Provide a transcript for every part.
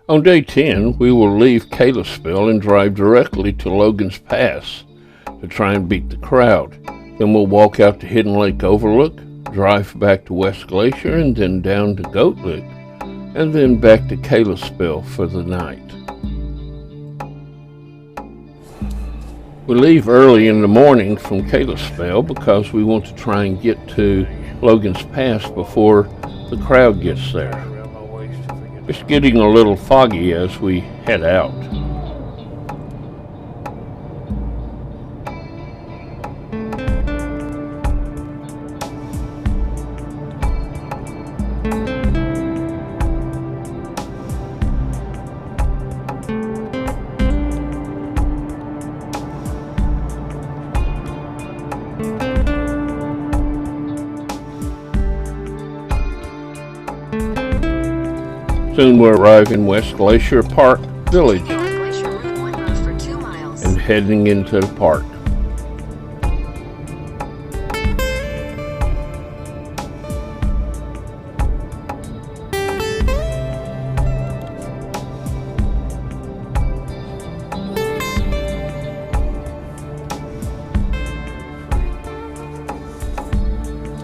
On day 10, we will leave Kalispell and drive directly to Logan's Pass to try and beat the crowd. Then we'll walk out to Hidden Lake Overlook, drive back to West Glacier, and then down to Goat Lick, and then back to Kalispell for the night. We leave early in the morning from Kalispell because we want to try and get to Logan's Pass before the crowd gets there. It's getting a little foggy as we head out. Soon we'll arrive in West Glacier Park Village and heading into the park.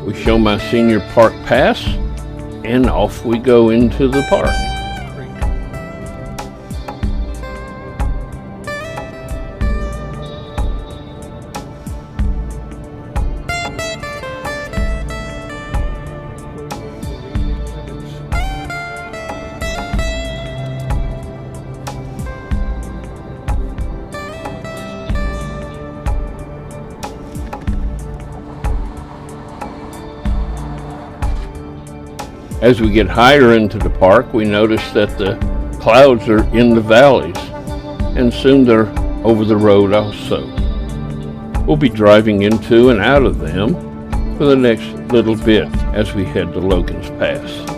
We show my senior park pass and off we go into the park. As we get higher into the park, we notice that the clouds are in the valleys, and soon they're over the road also. We'll be driving into and out of them for the next little bit as we head to Logan's Pass.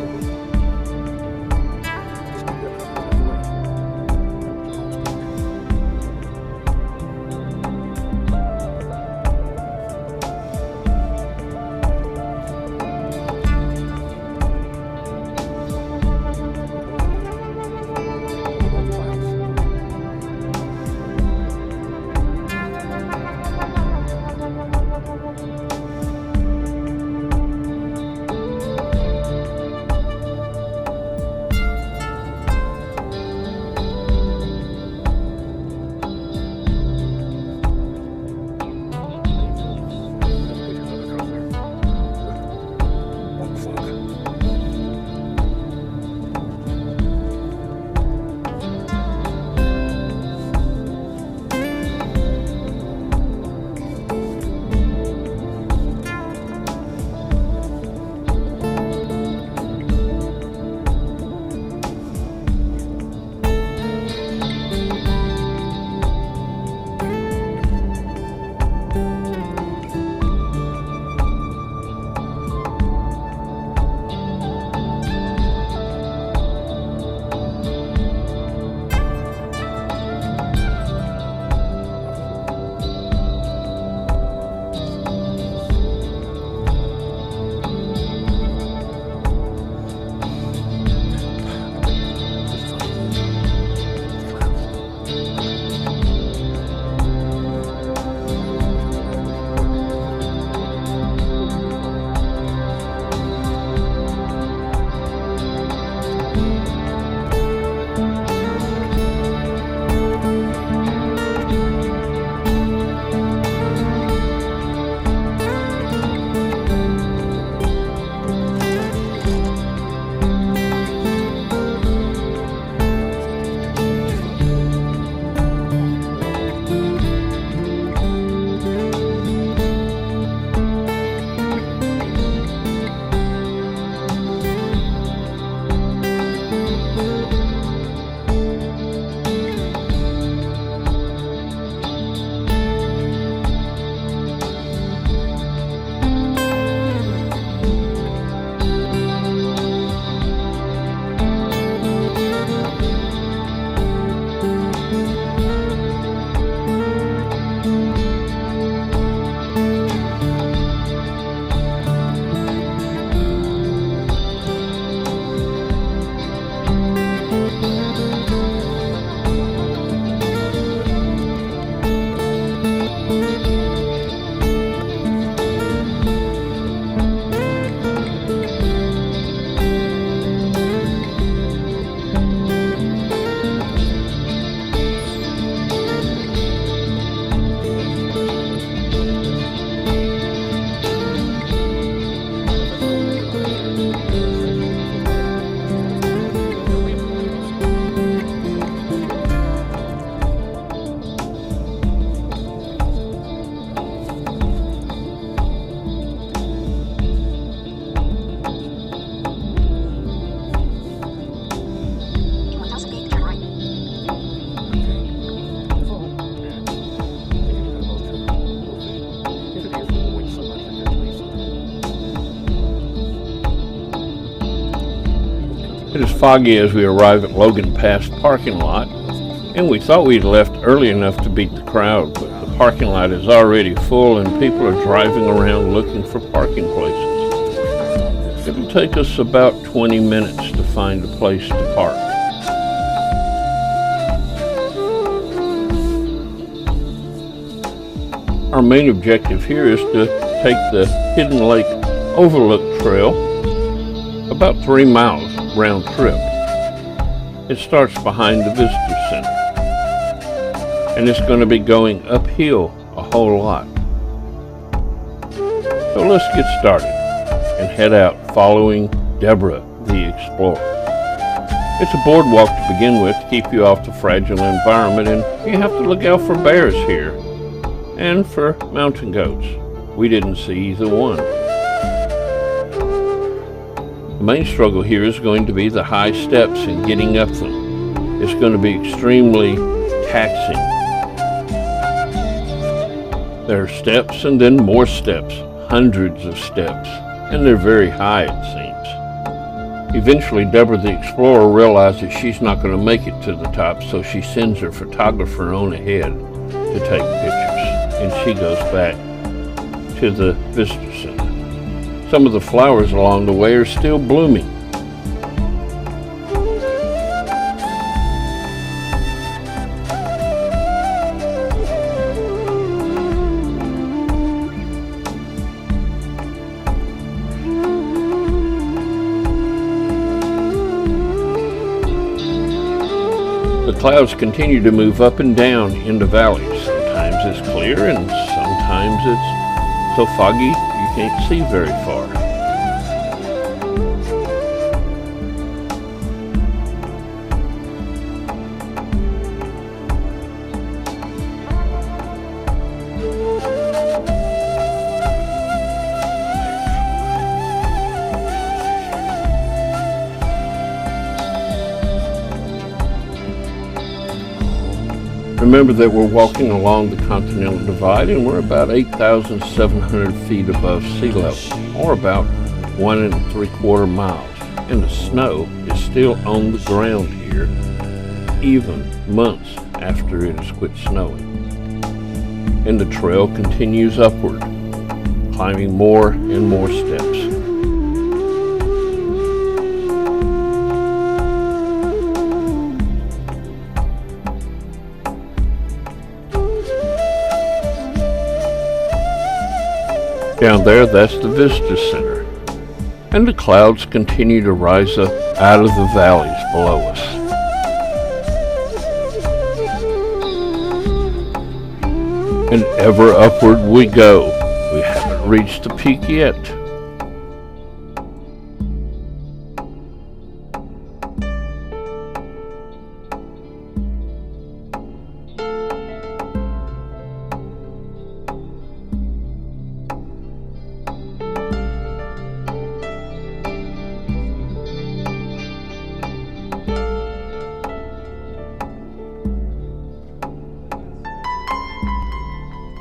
It is foggy as we arrive at Logan Pass parking lot, and we thought we'd left early enough to beat the crowd, but the parking lot is already full and people are driving around looking for parking places. It'll take us about 20 minutes to find a place to park. Our main objective here is to take the Hidden Lake Overlook Trail, about 3 miles round trip. It starts behind the visitor center, and it's going to be going uphill a whole lot. So let's get started and head out following Deborah the Explorer. It's a boardwalk to begin with to keep you off the fragile environment, and you have to look out for bears here and for mountain goats. We didn't see either one. The main struggle here is going to be the high steps and getting up them. It's going to be extremely taxing. There are steps and then more steps, hundreds of steps, and they're very high, it seems. Eventually, Deborah the Explorer realizes she's not going to make it to the top, so she sends her photographer on ahead to take pictures, and she goes back to the visitor center. Some of the flowers along the way are still blooming. The clouds continue to move up and down in the valleys. Sometimes it's clear and sometimes it's so foggy you can't see very far. Remember that we're walking along the Continental Divide and we're about 8,700 feet above sea level, or about 1 3/4 miles, and the snow is still on the ground here, even months after it has quit snowing. And the trail continues upward, climbing more and more steps. Down there, that's the visitor center, and the clouds continue to rise up out of the valleys below us. And ever upward we go. We haven't reached the peak yet.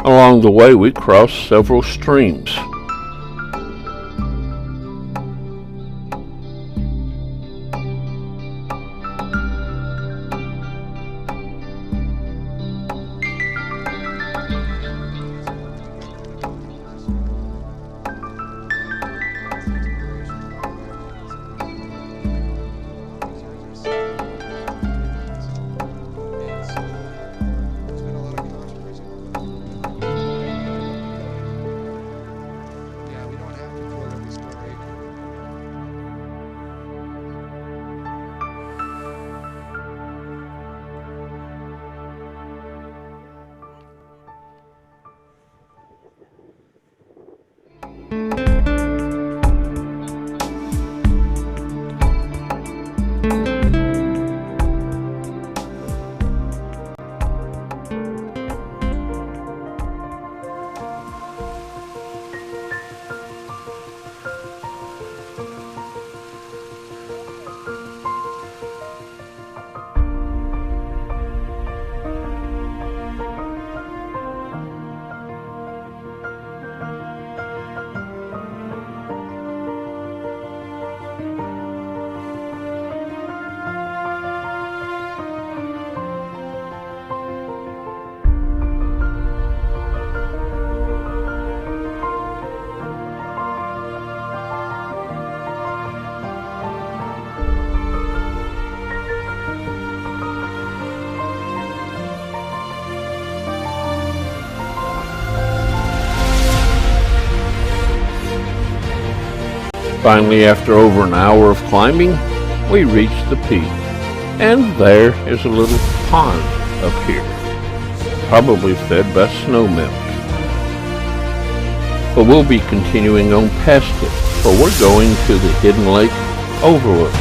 Along the way, we crossed several streams. Finally, after over an hour of climbing, we reached the peak, and there is a little pond up here, probably fed by snow melt. But we'll be continuing on past it, for we're going to the Hidden Lake Overlook.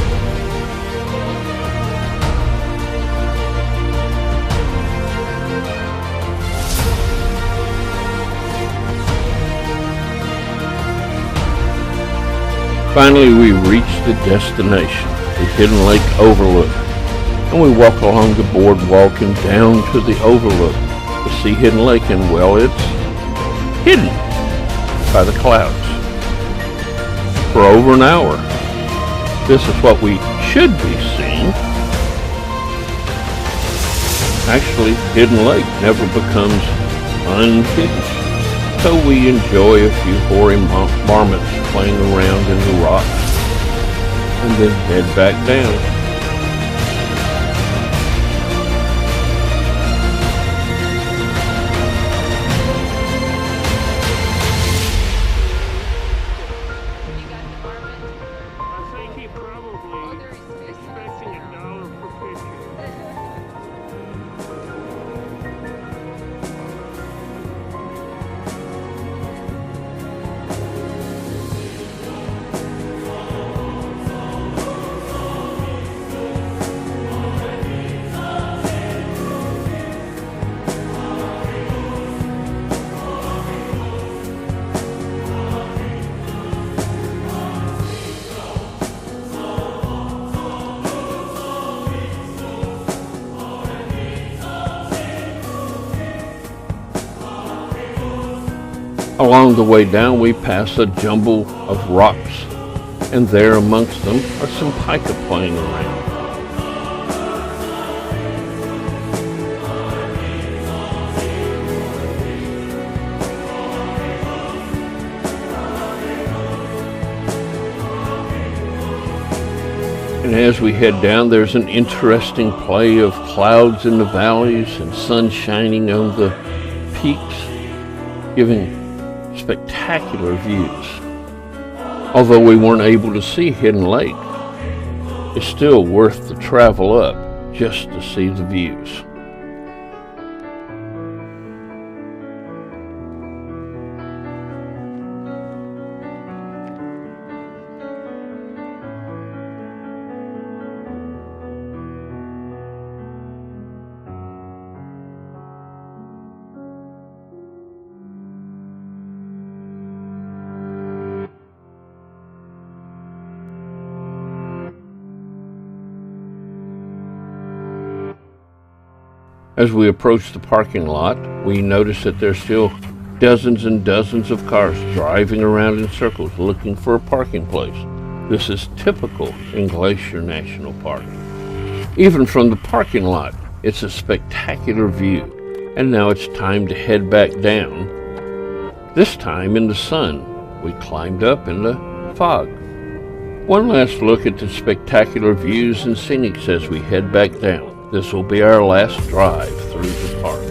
Finally, we reached the destination, the Hidden Lake Overlook, and we walk along the boardwalk and down to the overlook to see Hidden Lake, and well, it's hidden by the clouds for over an hour. This is what we should be seeing. Actually, Hidden Lake never becomes unhidden. So we enjoy a few hoary marmots playing around in the rocks and then head back down. Along the way down, we pass a jumble of rocks, and there amongst them are some pika playing around. And as we head down, there's an interesting play of clouds in the valleys and sun shining on the peaks, giving spectacular views. Although we weren't able to see Hidden Lake, it's still worth the travel up just to see the views. As we approach the parking lot, we notice that there's still dozens and dozens of cars driving around in circles looking for a parking place. This is typical in Glacier National Park. Even from the parking lot, it's a spectacular view. And now it's time to head back down. This time in the sun. We climbed up in the fog. One last look at the spectacular views and scenics as we head back down. This will be our last drive through the park.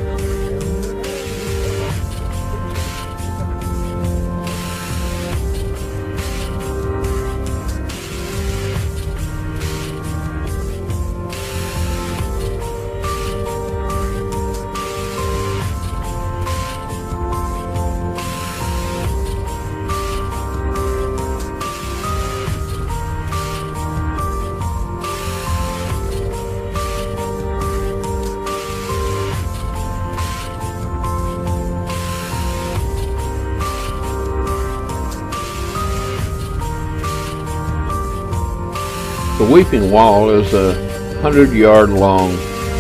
The Weeping Wall is a 100-yard long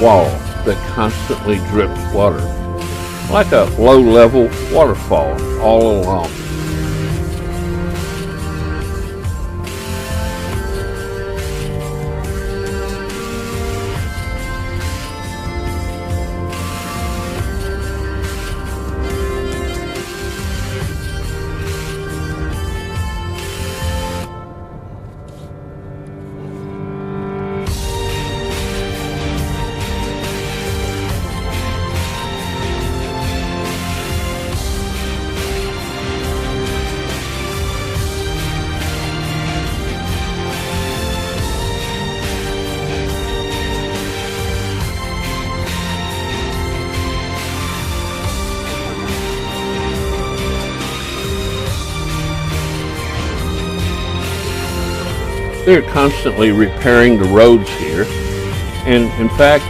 wall that constantly drips water, like a low-level waterfall all along. They're constantly repairing the roads here, and in fact,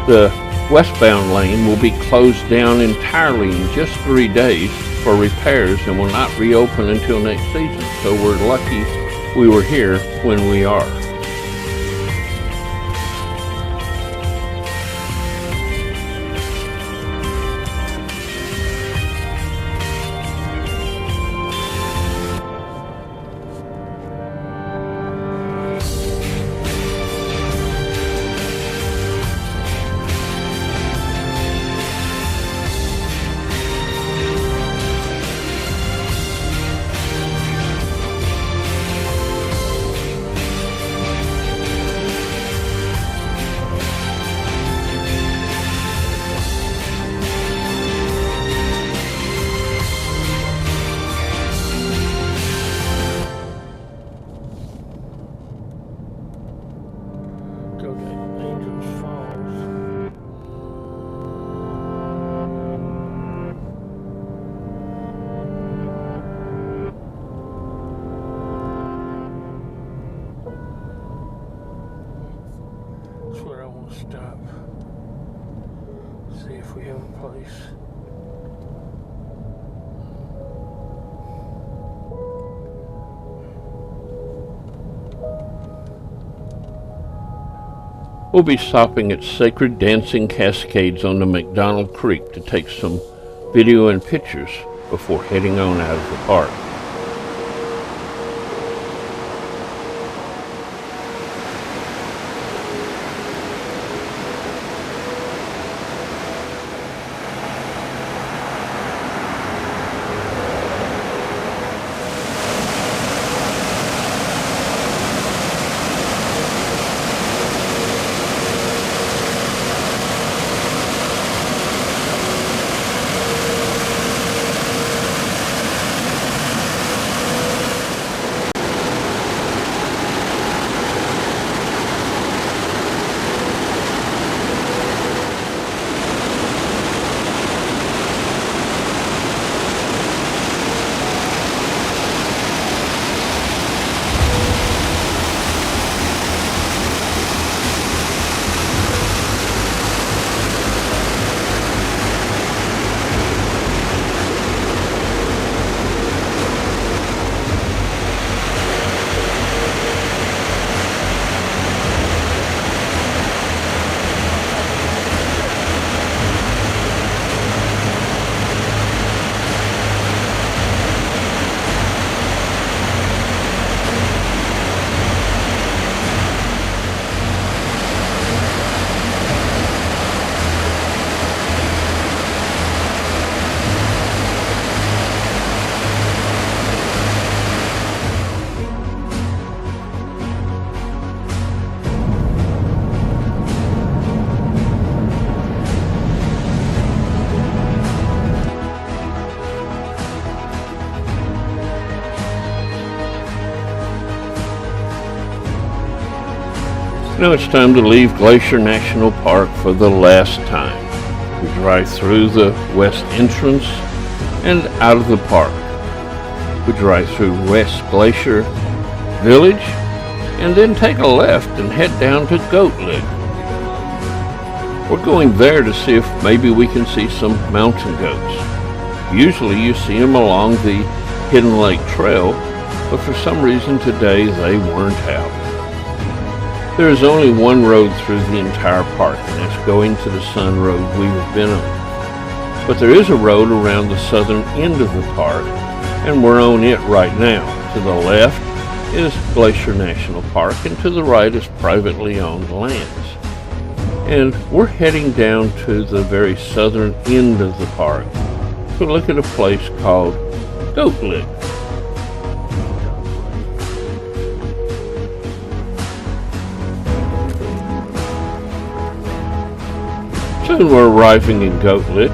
the westbound lane will be closed down entirely in just 3 days for repairs and will not reopen until next season. So we're lucky we were here when we are. Stop. See if we have a place. We'll be stopping at Sacred Dancing Cascades on the McDonald Creek to take some video and pictures before heading on out of the park. Now it's time to leave Glacier National Park for the last time. We drive through the west entrance and out of the park. We drive through West Glacier Village and then take a left and head down to Goat Lick. We're going there to see if maybe we can see some mountain goats. Usually you see them along the Hidden Lake Trail, but for some reason today they weren't out. There is only one road through the entire park, and that's going to the Sun Road we've been on. But there is a road around the southern end of the park, and we're on it right now. To the left is Glacier National Park, and to the right is privately owned lands. And we're heading down to the very southern end of the park to look at a place called Goat Lick. Soon we're arriving in Goat Lick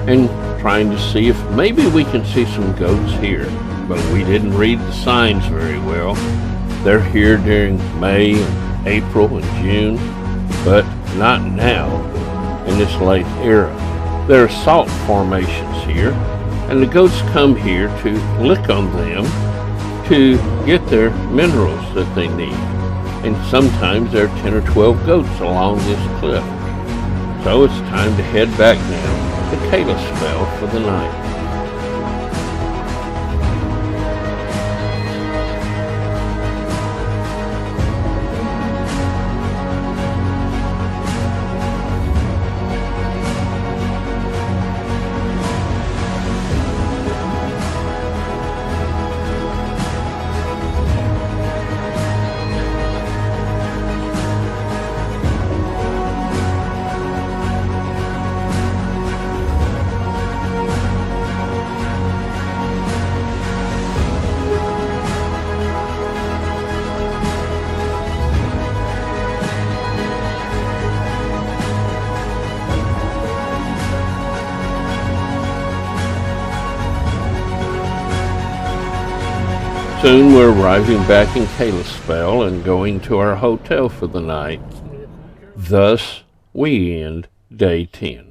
and trying to see if maybe we can see some goats here, but we didn't read the signs very well. They're here during May and April and June, but not now in this late era. There are salt formations here, and the goats come here to lick on them to get their minerals that they need. and sometimes there are 10 or 12 goats along this cliff. So it's time to head back now to Kalispell for the night. Soon we're arriving back in Kalispell and going to our hotel for the night. Thus, we end day 10.